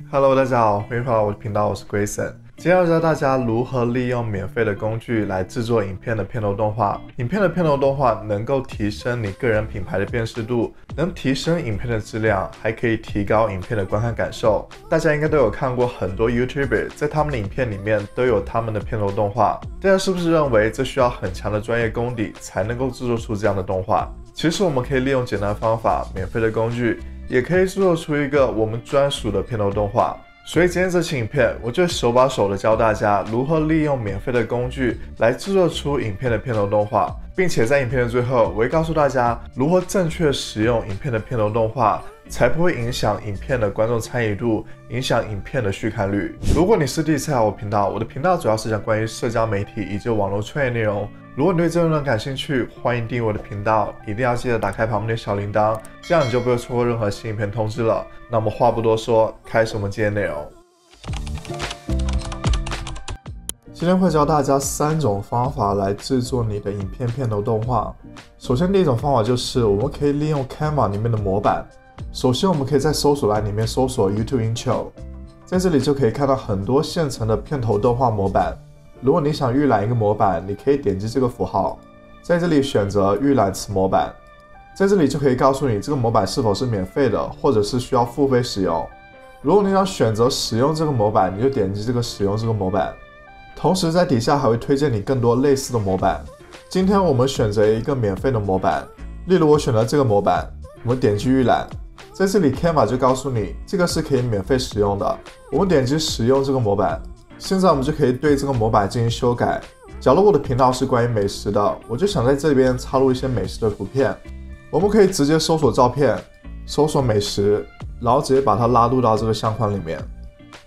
Hello， 大家好，欢迎回到我的频道，我是 Grayson。今天要教大家如何利用免费的工具来制作影片的片头动画。影片的片头动画能够提升你个人品牌的辨识度，能提升影片的质量，还可以提高影片的观看感受。大家应该都有看过很多 YouTuber 在他们的影片里面都有他们的片头动画，大家是不是认为这需要很强的专业功底才能够制作出这样的动画？其实我们可以利用简单方法，免费的工具，也可以制作出一个我们专属的片头动画。所以今天这期影片，我就手把手的教大家如何利用免费的工具来制作出影片的片头动画，并且在影片的最后，我会告诉大家如何正确使用影片的片头动画，才不会影响影片的观众参与度，影响影片的续看率。如果你是第一次来我频道，我的频道主要是讲关于社交媒体以及网络创业内容。如果你对这内容感兴趣，欢迎订阅我的频道，一定要记得打开旁边的小铃铛，这样你就不会错过任何新影片通知了。那我们话不多说，开始我们今天的内容。今天会教大家3种方法来制作你的影片片头动画。首先第一种方法就是我们可以利用 Canva 里面的模板。首先我们可以在搜索栏里面搜索 YouTube Intro， 在这里就可以看到很多现成的片头动画模板。如果你想预览一个模板，你可以点击这个符号，在这里选择预览此模板，在这里就可以告诉你这个模板是否是免费的，或者是需要付费使用。如果你想选择使用这个模板，你就点击这个使用这个模板，同时在底下还会推荐你更多类似的模板。今天我们选择一个免费的模板，例如我选择这个模板，我们点击预览，在这里 Canva 就告诉你这个是可以免费使用的，我们点击使用这个模板。现在我们就可以对这个模板进行修改。假如我的频道是关于美食的，我就想在这边插入一些美食的图片，我们可以直接搜索照片，搜索美食，然后直接把它拉入到这个相框里面。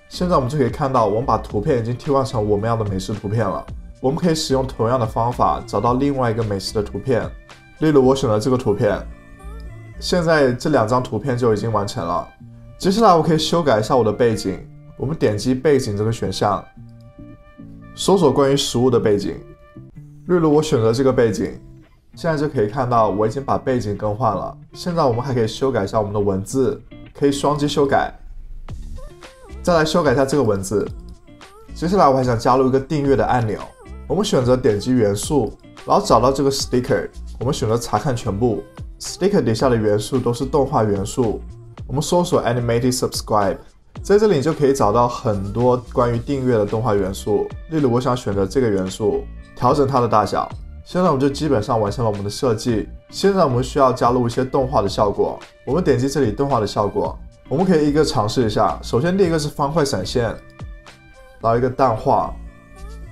现在我们就可以看到，我们把图片已经替换成我们要的美食图片了。我们可以使用同样的方法找到另外一个美食的图片，例如我选择这个图片。现在这2张图片就已经完成了。接下来我可以修改一下我的背景，我们点击背景这个选项，搜索关于食物的背景，例如我选择这个背景。现在就可以看到我已经把背景更换了。现在我们还可以修改一下我们的文字，可以双击修改，再来修改一下这个文字。接下来我还想加入一个订阅的按钮，我们选择点击元素，然后找到这个 sticker， 我们选择查看全部。 sticker 底下的元素都是动画元素，我们搜索 animated subscribe， 在这里你就可以找到很多关于订阅的动画元素。例如我想选择这个元素，调整它的大小。现在我们就基本上完成了我们的设计。现在我们需要加入一些动画的效果，我们点击这里动画的效果，我们可以一个尝试一下。首先第一个是方块闪现，然后一个淡化、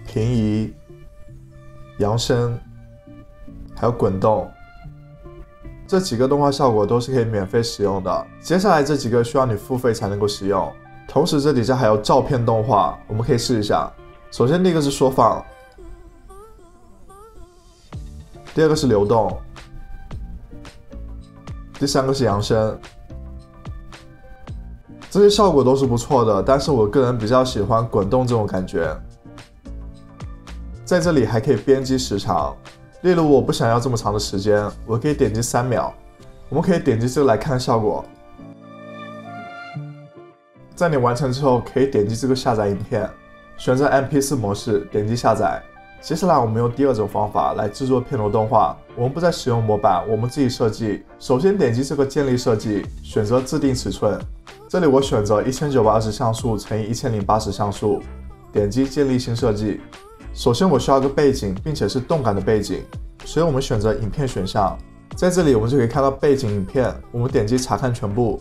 平移、扬声，还有滚动，这几个动画效果都是可以免费使用的。接下来这几个需要你付费才能够使用。同时这底下还有照片动画，我们可以试一下。首先第一个是缩放，第2个是流动，第3个是扬声。这些效果都是不错的，但是我个人比较喜欢滚动这种感觉。在这里还可以编辑时长，例如我不想要这么长的时间，我可以点击3秒。我们可以点击这个来看效果。在你完成之后，可以点击这个下载影片，选择 MP4 模式，点击下载。接下来我们用第2种方法来制作片头动画，我们不再使用模板，我们自己设计。首先点击这个建立设计，选择自定尺寸，这里我选择1920像素乘以1080像素，点击建立新设计。首先我需要一个背景，并且是动感的背景，所以我们选择影片选项，在这里我们就可以看到背景影片，我们点击查看全部。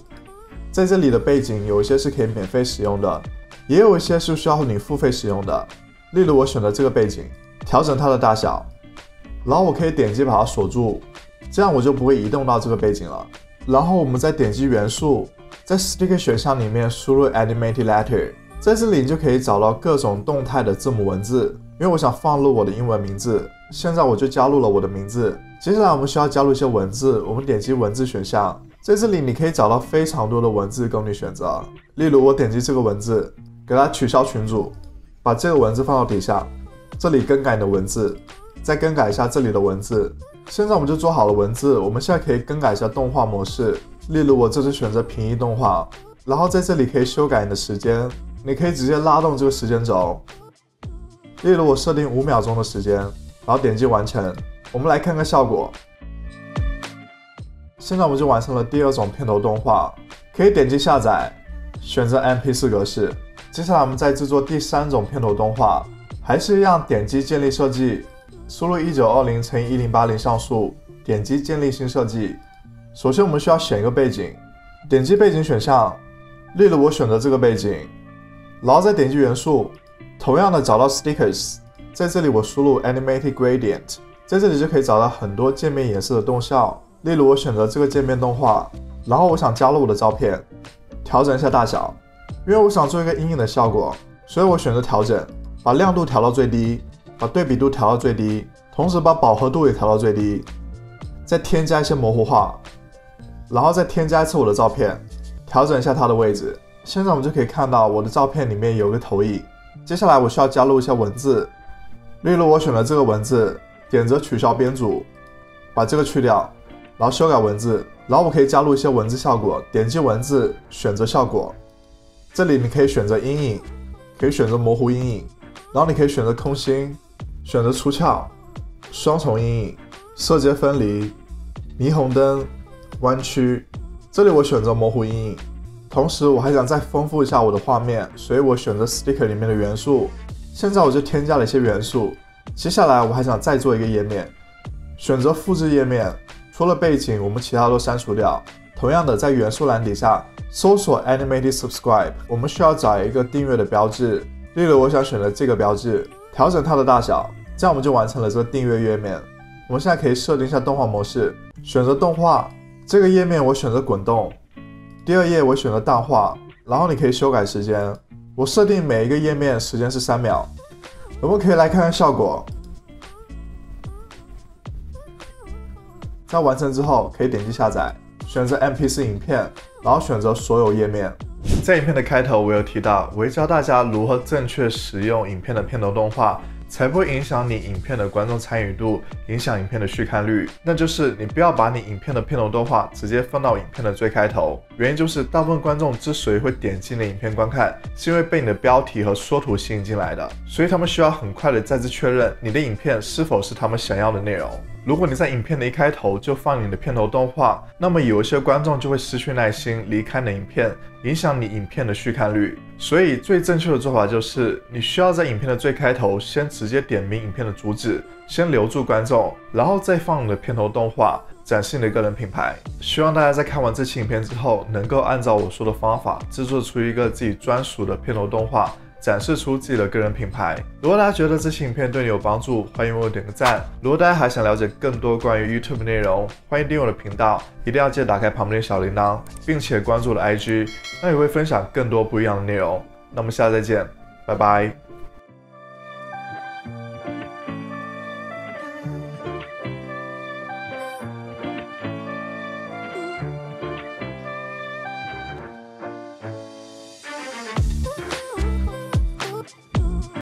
在这里的背景有一些是可以免费使用的，也有一些是需要你付费使用的。例如我选择这个背景，调整它的大小，然后我可以点击把它锁住，这样我就不会移动到这个背景了。然后我们再点击元素，在 sticker 选项里面输入 animated letter， 在这里你就可以找到各种动态的字母文字。因为我想放入我的英文名字，现在我就加入了我的名字。接下来我们需要加入一些文字，我们点击文字选项，在这里你可以找到非常多的文字供你选择。例如我点击这个文字，给它取消群组，把这个文字放到底下，这里更改你的文字，再更改一下这里的文字。现在我们就做好了文字，我们现在可以更改一下动画模式。例如我这次选择平移动画，然后在这里可以修改你的时间，你可以直接拉动这个时间轴。例如我设定5秒钟的时间，然后点击完成。我们来看看效果。现在我们就完成了第2种片头动画，可以点击下载，选择 MP4 格式。接下来我们再制作第3种片头动画，还是一样点击建立设计，输入1920×1080像素，点击建立新设计。首先我们需要选一个背景，点击背景选项，例如我选择这个背景，然后再点击元素，同样的找到 Stickers， 在这里我输入 Animated Gradient， 在这里就可以找到很多界面颜色的动效。例如我选择这个界面动画，然后我想加入我的照片，调整一下大小，因为我想做一个阴影的效果，所以我选择调整，把亮度调到最低，把对比度调到最低，同时把饱和度也调到最低，再添加一些模糊化，然后再添加一次我的照片，调整一下它的位置。现在我们就可以看到我的照片里面有个投影。接下来我需要加入一些文字，例如我选了这个文字，点着取消编组，把这个去掉，然后修改文字，然后我可以加入一些文字效果，点击文字，选择效果。这里你可以选择阴影，可以选择模糊阴影，然后你可以选择空心，选择出鞘、双重阴影、色阶分离、霓虹灯、弯曲。这里我选择模糊阴影。同时我还想再丰富一下我的画面，所以我选择 Sticker 里面的元素。现在我就添加了一些元素。接下来我还想再做一个页面，选择复制页面，除了背景我们其他都删除掉。同样的，在元素栏底下搜索 Animated Subscribe， 我们需要找一个订阅的标志，例如我想选择这个标志，调整它的大小，这样我们就完成了这个订阅页面。我们现在可以设定一下动画模式，选择动画，这个页面我选择滚动，第2页我选择淡化，然后你可以修改时间，我设定每一个页面时间是3秒。我们可以来看看效果。在完成之后，可以点击下载，选择 MP4 影片，然后选择所有页面。在影片的开头，我有提到，我会教大家如何正确使用影片的片头动画，才不会影响你影片的观众参与度，影响影片的续看率。那就是你不要把你影片的片头动画直接放到影片的最开头，原因就是大部分观众之所以会点击你的影片观看，是因为被你的标题和缩图吸引进来的，所以他们需要很快的再次确认你的影片是否是他们想要的内容。如果你在影片的一开头就放你的片头动画，那么有一些观众就会失去耐心离开你的影片，影响你影片的续看率。所以最正确的做法就是，你需要在影片的最开头先直接点明影片的主旨，先留住观众，然后再放你的片头动画，展示你的个人品牌。希望大家在看完这期影片之后，能够按照我说的方法制作出一个自己专属的片头动画，展示出自己的个人品牌。如果大家觉得这期影片对你有帮助，欢迎为我点个赞。如果大家还想了解更多关于 YouTube 内容，欢迎订阅我的频道，一定要记得打开旁边的小铃铛，并且关注我的 IG， 那也会分享更多不一样的内容。那我们下次再见，拜拜。